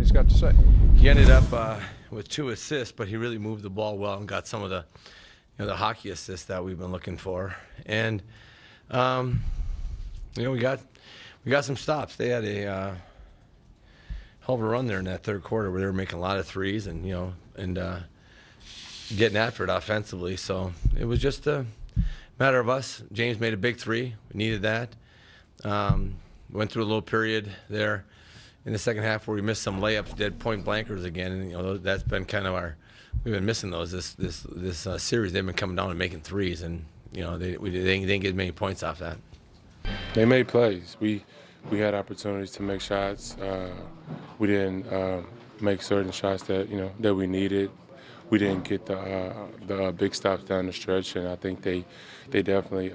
he's got to say. He ended up with 2 assists, but he really moved the ball well and got some of the, the hockey assists that we've been looking for. And we got some stops. They had a hell of a run there in that third quarter where they were making a lot of threes and getting after it offensively. So it was just a matter of us. James made a big 3. We needed that. Went through a little period there in the second half where we missed some layups, did point blankers again, and that's been kind of we've been missing those this series. They've been coming down and making threes, and they didn't get many points off that. They made plays. We had opportunities to make shots. We didn't make certain shots that that we needed. We didn't get the big stops down the stretch, and I think they definitely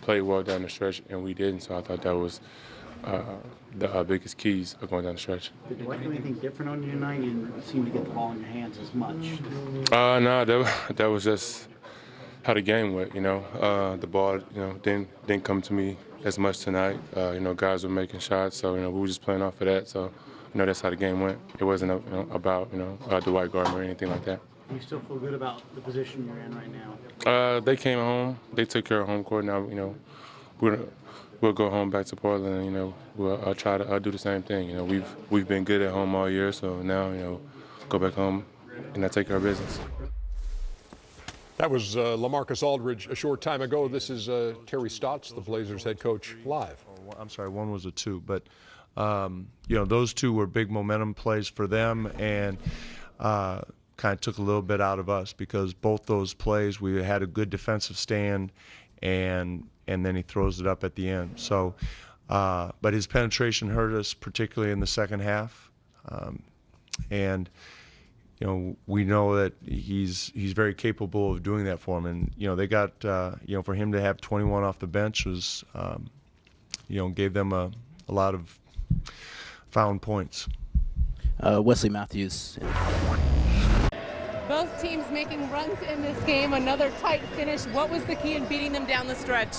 played well down the stretch, and we didn't. So I thought that was the biggest keys of going down the stretch. Did you do anything different on your night? You didn't seem to get the ball in your hands as much. No, that was just how the game went. The ball didn't come to me as much tonight. Guys were making shots, so we were just playing off of that. So that's how the game went. It wasn't about Dwight Gardner or anything like that. Do you still feel good about the position you're in right now? They came home. They took care of home court. Now we'll go home back to Portland, and we'll try to do the same thing. We've been good at home all year, so now go back home and take care of business. That was LaMarcus Aldridge a short time ago. This is Terry Stotts, the Blazers head coach, live. I'm sorry, one was a 2, but those 2 were big momentum plays for them, and kind of took a little bit out of us because both those plays we had a good defensive stand, and then he throws it up at the end. So, but his penetration hurt us, particularly in the second half, and we know that he's very capable of doing that for him. And they got for him to have 21 off the bench was gave them a lot of found points. Wesley Matthews. Both teams making runs in this game, another tight finish. What was the key in beating them down the stretch?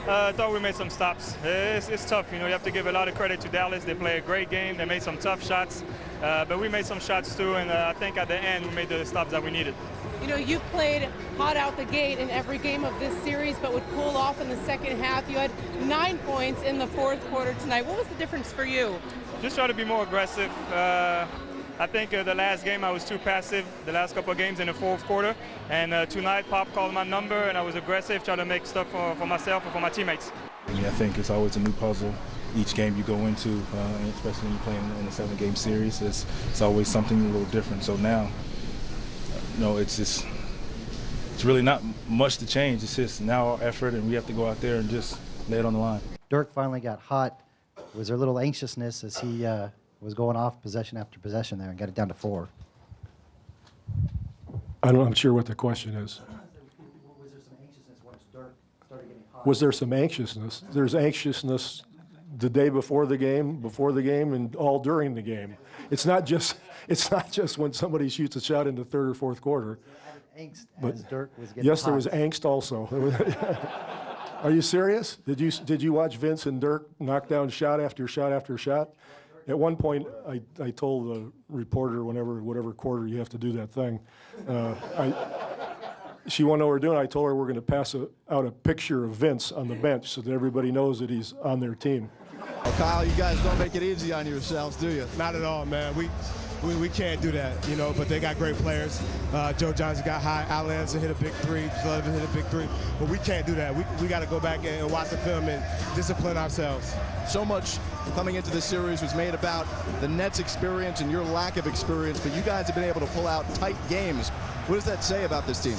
I thought we made some stops. It's tough, you have to give a lot of credit to Dallas. They play a great game. They made some tough shots, but we made some shots too, and I think at the end we made the stops that we needed. You played hot out the gate in every game of this series, but would cool off in the second half. You had 9 points in the fourth quarter tonight. What was the difference for you? Just try to be more aggressive. I think the last game I was too passive, the last couple of games in the fourth quarter. And tonight, Pop called my number, and I was aggressive, trying to make stuff for myself and for my teammates. I think it's always a new puzzle. Each game you go into, and especially when you're playing in a 7-game series, it's always something a little different. So now, it's really not much to change. It's just now our effort, and we have to go out there and just lay it on the line. Dirk finally got hot. Was there a little anxiousness as he was going off possession after possession there and got it down to 4? I'm not sure what the question is. Was there some anxiousness once Dirk started getting hot? Was there some anxiousness? There's anxiousness the day before the game, and all during the game. It's not just when somebody shoots a shot in the third or fourth quarter. Angst but as Dirk was getting yes, hot. there was angst also. Are you serious? Did you watch Vince and Dirk knock down shot after shot after shot? At one point, I told the reporter, whatever quarter you have to do that thing, she wanted to know what we're doing. I told her we're going to pass out a picture of Vince on the bench so that everybody knows that he's on their team. Well, Kyle, you guys don't make it easy on yourselves, do you? Not at all, man. We can't do that, but they got great players. Joe Johnson got high. Al Anderson hit a big 3. Sullivan hit a big 3. But we can't do that. We got to go back and watch the film and discipline ourselves. So much coming into this series was made about the Nets' experience and your lack of experience, but you guys have been able to pull out tight games. What does that say about this team?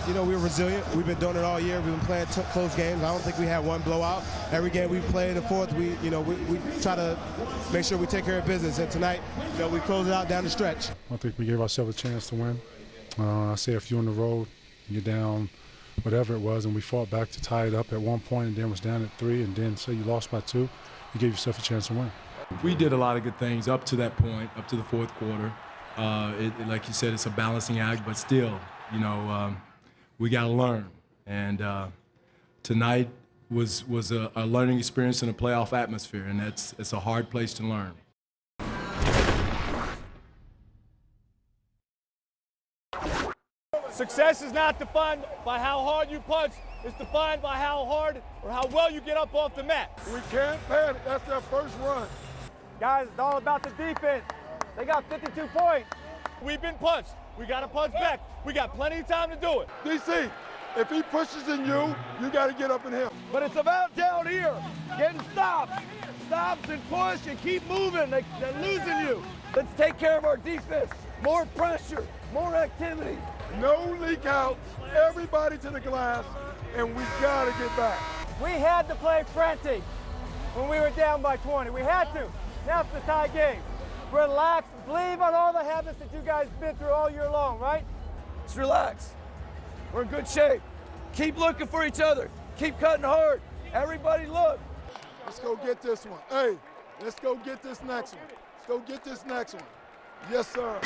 We're resilient. We've been doing it all year. We've been playing close games. I don't think we had one blowout. Every game we play in the fourth, we try to make sure we take care of business. And tonight, we close it out down the stretch. I think we gave ourselves a chance to win. I say if you're on the road, you're down, whatever it was, and we fought back to tie it up at one point, and then was down at 3, and then say you lost by 2, you gave yourself a chance to win. We did a lot of good things up to that point, up to the fourth quarter. Like you said, it's a balancing act, but still, we got to learn. And tonight was a learning experience in a playoff atmosphere, and it's a hard place to learn. Success is not defined by how hard you punch. It's defined by how hard or how well you get up off the mat. We can't panic. That's their first run. Guys, it's all about the defense. They got 52 points. We've been punched. We got to punch back. We got plenty of time to do it. DC, if he pushes in you, you got to get up in him. But it's about down here, getting stops. Stops and push and keep moving. They're losing you. Let's take care of our defense. More pressure, more activity. No leak out, everybody to the glass, and we got to get back. We had to play frantic when we were down by 20. We had to. Now it's the tie game. Relax, believe on all the habits that you guys been through all year long, right? Just relax. We're in good shape. Keep looking for each other. Keep cutting hard. Everybody look. Let's go get this one. Hey, let's go get this next one. Let's go get this next one. Yes, sir.